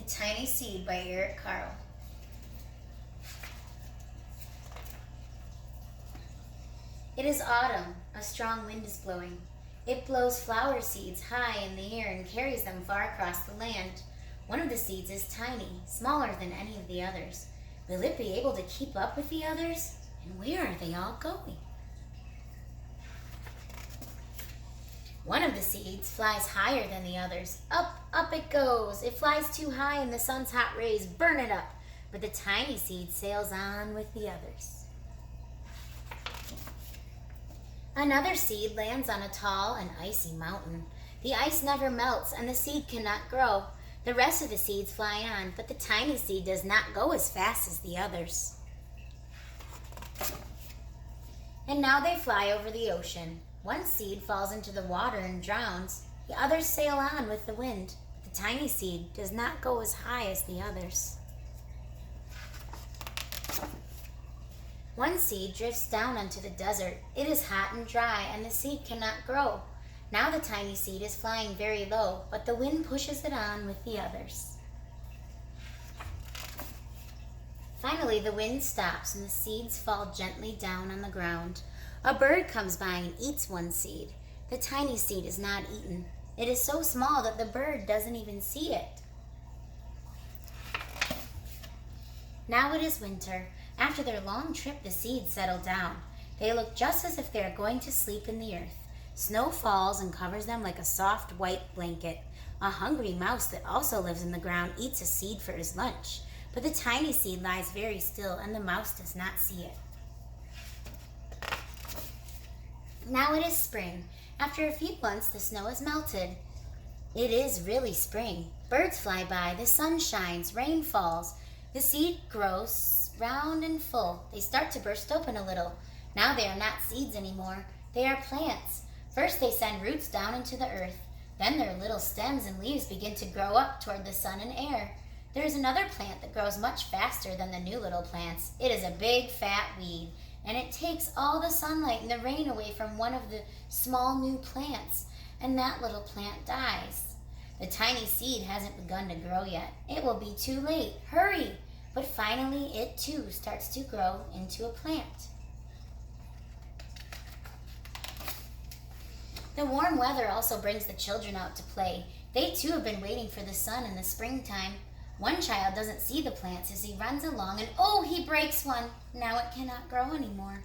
Tiny Seed by Eric Carle. It is autumn. A strong wind is blowing. It blows flower seeds high in the air and carries them far across the land. One of the seeds is tiny, smaller than any of the others. Will it be able to keep up with the others? And where are they all going? One of the seeds flies higher than the others. Up, up it goes. It flies too high and the sun's hot rays burn it up. But the tiny seed sails on with the others. Another seed lands on a tall and icy mountain. The ice never melts and the seed cannot grow. The rest of the seeds fly on, but the tiny seed does not go as fast as the others. And now they fly over the ocean. One seed falls into the water and drowns. The others sail on with the wind. The tiny seed does not go as high as the others. One seed drifts down onto the desert. It is hot and dry, and the seed cannot grow. Now the tiny seed is flying very low, but the wind pushes it on with the others. Finally, the wind stops, and the seeds fall gently down on the ground. A bird comes by and eats one seed. The tiny seed is not eaten. It is so small that the bird doesn't even see it. Now it is winter. After their long trip, the seeds settle down. They look just as if they are going to sleep in the earth. Snow falls and covers them like a soft white blanket. A hungry mouse that also lives in the ground eats a seed for his lunch. But the tiny seed lies very still, and the mouse does not see it. Now it is spring. After a few months, the snow has melted. It is really spring. Birds fly by, the sun shines, rain falls. The seed grows round and full. They start to burst open a little. Now they are not seeds anymore. They are plants. First they send roots down into the earth. Then their little stems and leaves begin to grow up toward the sun and air. There is another plant that grows much faster than the new little plants. It is a big fat weed, and it takes all the sunlight and the rain away from one of the small new plants, and that little plant dies. The tiny seed hasn't begun to grow yet. It will be too late. Hurry! But finally it too starts to grow into a plant. The warm weather also brings the children out to play. They too have been waiting for the sun in the springtime. One child doesn't see the plants as he runs along, and oh, he breaks one. Now it cannot grow anymore.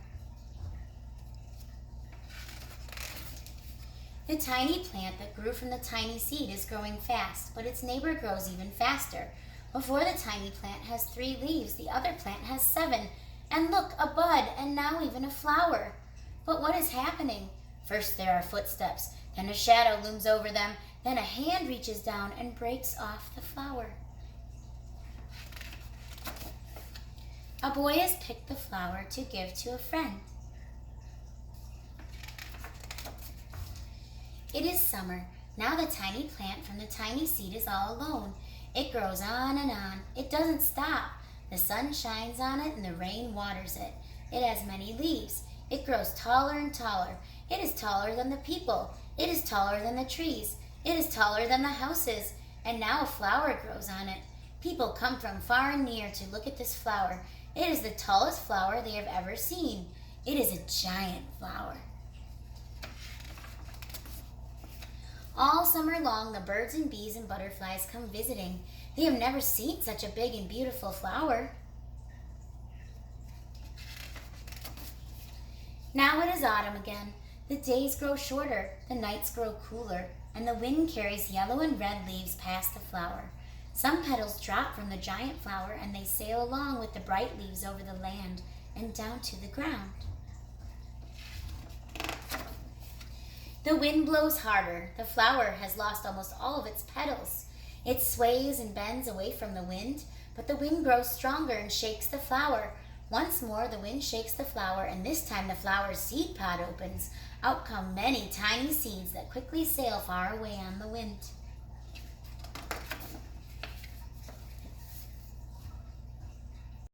The tiny plant that grew from the tiny seed is growing fast, but its neighbor grows even faster. Before the tiny plant has 3 leaves, the other plant has 7. And look, a bud, and now even a flower. But what is happening? First there are footsteps, then a shadow looms over them, then a hand reaches down and breaks off the flower. A boy has picked the flower to give to a friend. It is summer. Now the tiny plant from the tiny seed is all alone. It grows on and on. It doesn't stop. The sun shines on it and the rain waters it. It has many leaves. It grows taller and taller. It is taller than the people. It is taller than the trees. It is taller than the houses. And now a flower grows on it. People come from far and near to look at this flower. It is the tallest flower they have ever seen. It is a giant flower. All summer long, the birds and bees and butterflies come visiting. They have never seen such a big and beautiful flower. Now it is autumn again. The days grow shorter, the nights grow cooler, and the wind carries yellow and red leaves past the flower. Some petals drop from the giant flower and they sail along with the bright leaves over the land and down to the ground. The wind blows harder. The flower has lost almost all of its petals. It sways and bends away from the wind, but the wind grows stronger and shakes the flower. Once more the wind shakes the flower, and this time the flower's seed pod opens. Out come many tiny seeds that quickly sail far away on the wind.